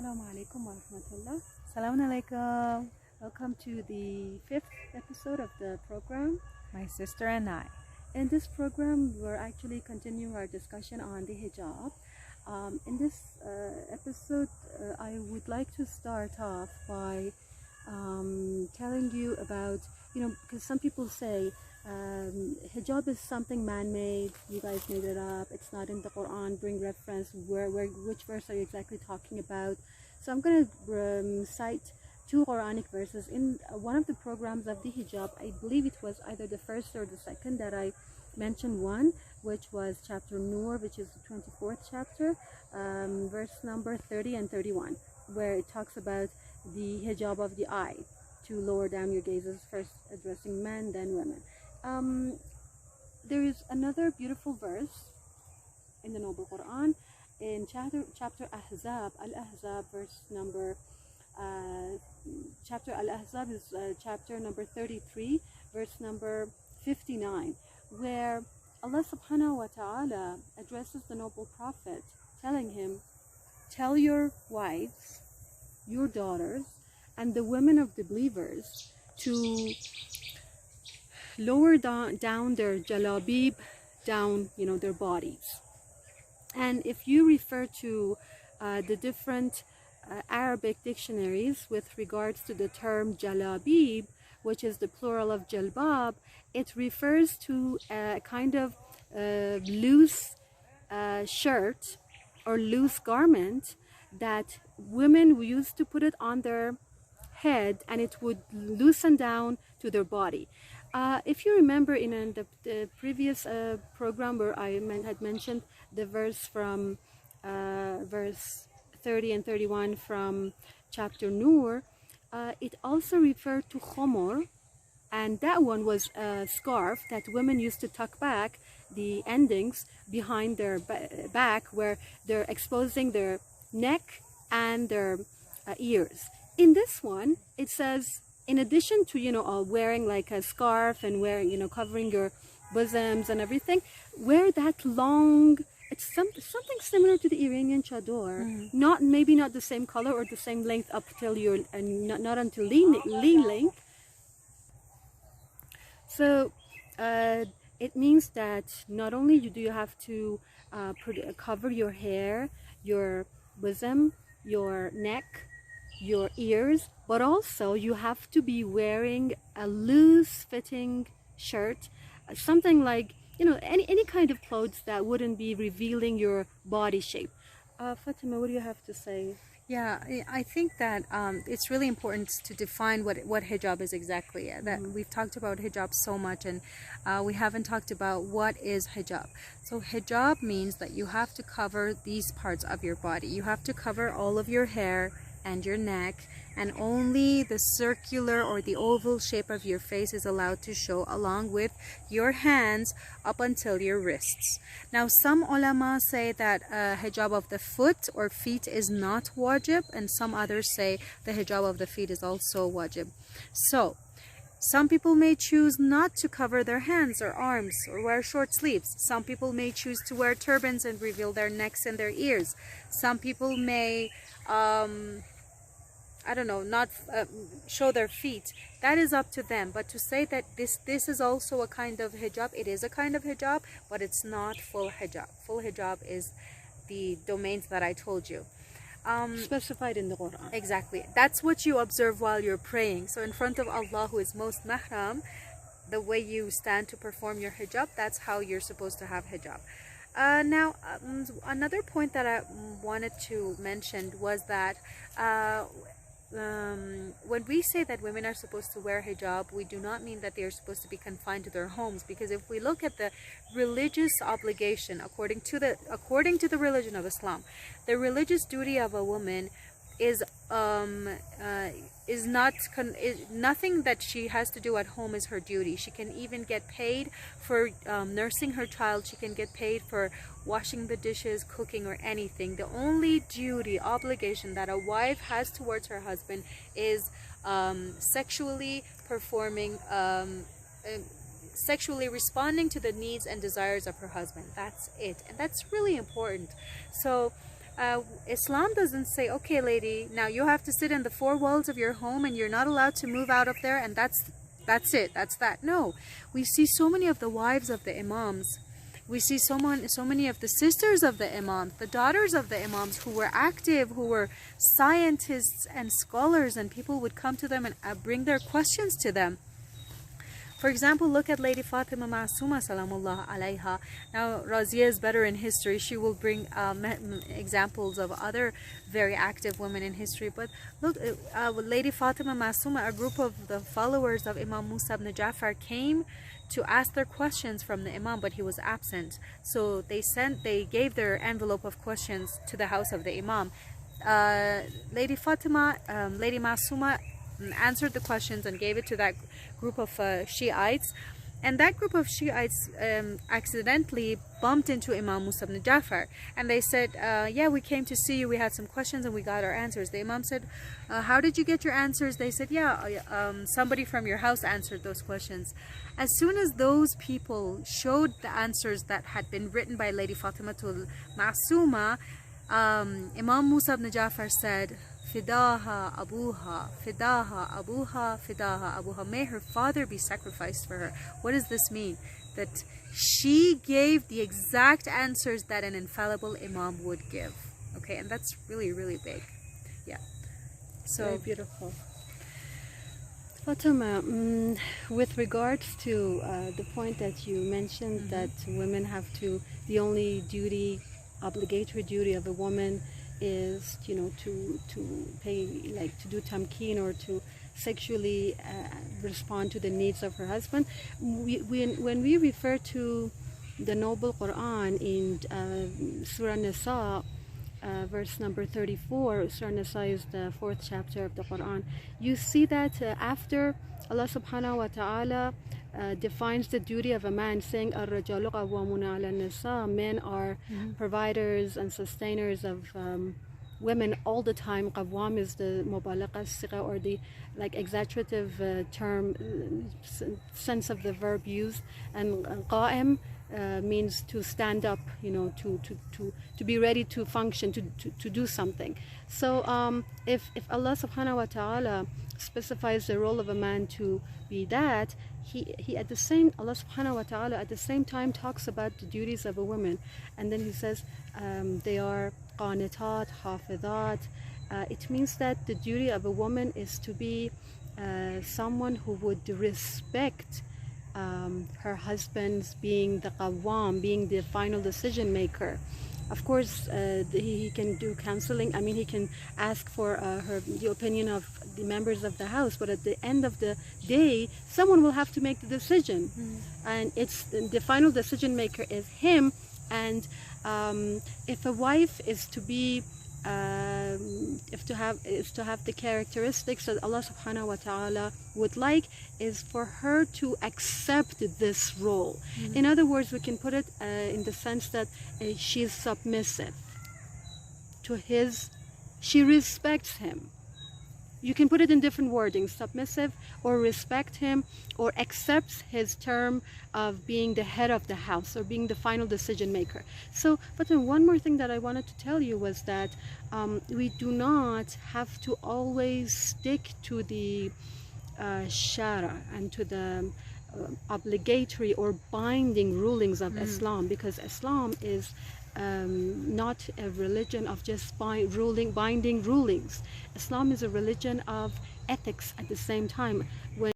Assalamu alaikum wa rahmatullah. Assalamu alaikum. Welcome to the 5th episode of the program, My Sister and I. In this program, we're actually continuing our discussion on the hijab. In this episode, I would like to start off by telling you about, because some people say hijab is something man-made, you guys made it up, it's not in the Quran, bring reference, which verse are you exactly talking about? So I'm going to cite two Quranic verses in one of the programs of the hijab. I believe it was either the first or the second that I mentioned one, which was chapter Nur, which is the 24th chapter, verse number 30 and 31, where it talks about the hijab of the eye, to lower down your gazes, first addressing men, then women. There is another beautiful verse in the Noble Quran in chapter Ahzab, Al-Ahzab, verse number chapter Al-Ahzab is chapter number 33, verse number 59, where Allah subhanahu wa ta'ala addresses the noble prophet, telling him, tell your wives, your daughters, and the women of the believers to lower down their jalabib, down, their bodies. And if you refer to the different Arabic dictionaries with regards to the term jalabib, which is the plural of jalbab, it refers to a kind of loose shirt or loose garment that women used to put it on their head, and it would loosen down to their body. If you remember in the previous program where I had mentioned the verse from verse 30 and 31 from chapter Nur, it also referred to khomor, and that one was a scarf that women used to tuck back the endings behind their back, where they're exposing their neck and their ears. In this one, it says, in addition to wearing like a scarf and wearing covering your bosoms and everything, wear that long, it's something similar to the Iranian chador, maybe not the same color or the same length up till your not until knee length. So it means that not only do you have to cover your hair, your bosom, your neck, your ears, but also you have to be wearing a loose fitting shirt, something like any kind of clothes that wouldn't be revealing your body shape. Fatima, what do you have to say? Yeah, I think that it's really important to define what hijab is exactly. That we've talked about hijab so much, and we haven't talked about what is hijab. So hijab means that you have to cover these parts of your body. You have to cover all of your hair and your neck, and only the circular or the oval shape of your face is allowed to show, along with your hands up until your wrists. Now, some ulama say that hijab of the foot or feet is not wajib, and some others say the hijab of the feet is also wajib. So some people may choose not to cover their hands or arms or wear short sleeves. Some people may choose to wear turbans and reveal their necks and their ears. Some people may not show their feet. That is up to them. But to say that this is also a kind of hijab, it is a kind of hijab, but it's not full hijab. Full hijab is the domains that I told you. Specified in the Quran. Exactly. That's what you observe while you're praying. So in front of Allah, who is most mahram, the way you stand to perform your hijab, that's how you're supposed to have hijab. Now, another point that I wanted to mention was that when we say that women are supposed to wear hijab, we do not mean that they are supposed to be confined to their homes, because if we look at the religious obligation according to the religion of Islam, the religious duty of a woman is nothing that she has to do at home is her duty. She can even get paid for nursing her child. She can get paid for washing the dishes, cooking, or anything. The only duty, obligation that a wife has towards her husband is sexually performing, sexually responding to the needs and desires of her husband. That's it, and that's really important. So Islam doesn't say, okay, lady, now you have to sit in the four walls of your home and you're not allowed to move out of there, and that's it, that's that. No, we see so many of the wives of the imams. We see so many of the sisters of the imams, the daughters of the imams, who were active, who were scientists and scholars, and people would come to them and bring their questions to them. For example, look at Lady Fatima Masuma salamullah alayha. Now, Razia is better in history. She will bring examples of other very active women in history. But look, Lady Fatima Masuma, a group of the followers of Imam Musa ibn Ja'far, came to ask their questions from the Imam, but he was absent. So they gave their envelope of questions to the house of the Imam. Lady Fatima, Lady Masuma answered the questions and gave it to that group of Shiites, and that group of Shiites accidentally bumped into Imam Musa ibn Ja'far, and they said, yeah, we came to see you, we had some questions and we got our answers. The Imam said, how did you get your answers? They said, yeah, somebody from your house answered those questions. As soon as those people showed the answers that had been written by Lady Fatima to Masuma, Imam Musa ibn Ja'far said, Fidaha abuha, fidaha abuha, fidaha abuha. May her father be sacrificed for her. What does this mean? That she gave the exact answers that an infallible imam would give. Okay, and that's really, really big. Yeah. So very beautiful. Fatima, with regards to the point that you mentioned, that women have to, the only duty, obligatory duty of a woman is, you know, to pay, like to do tamkeen, or to sexually respond to the needs of her husband. When we refer to the noble Quran in Surah Nisa, verse number 34, Surah Nisa is the 4th chapter of the Quran, you see that after Allah subhanahu wa ta'ala defines the duty of a man, saying الرجال قوامون على النساء, men are providers and sustainers of women all the time. Qawwam is the mubalagha sigha, or the like exaggerative term, sense of the verb used, and qa'im means to stand up, you know, to be ready to function, to do something. So if Allah subhanahu wa ta'ala specifies the role of a man to be that, he at the same, Allah subhanahu wa ta'ala at the same time talks about the duties of a woman, and then he says they are qanitat, hafidhat. It means that the duty of a woman is to be someone who would respect her husband's being the qawwam, being the final decision maker. Of course, he can do counseling. I mean, he can ask for the opinion of the members of the house, but at the end of the day, someone will have to make the decision, and it's the final decision maker is him. And if a wife is to be is to have the characteristics that Allah subhanahu wa ta'ala would like, is for her to accept this role. In other words, we can put it in the sense that she is submissive to his, she respects him. You can put it in different wordings: submissive, or respect him, or accepts his term of being the head of the house, or being the final decision maker. So, but one more thing that I wanted to tell you was that we do not have to always stick to the shara and to the obligatory or binding rulings of Islam, because Islam is not a religion of just binding rulings. Islam is a religion of ethics at the same time. When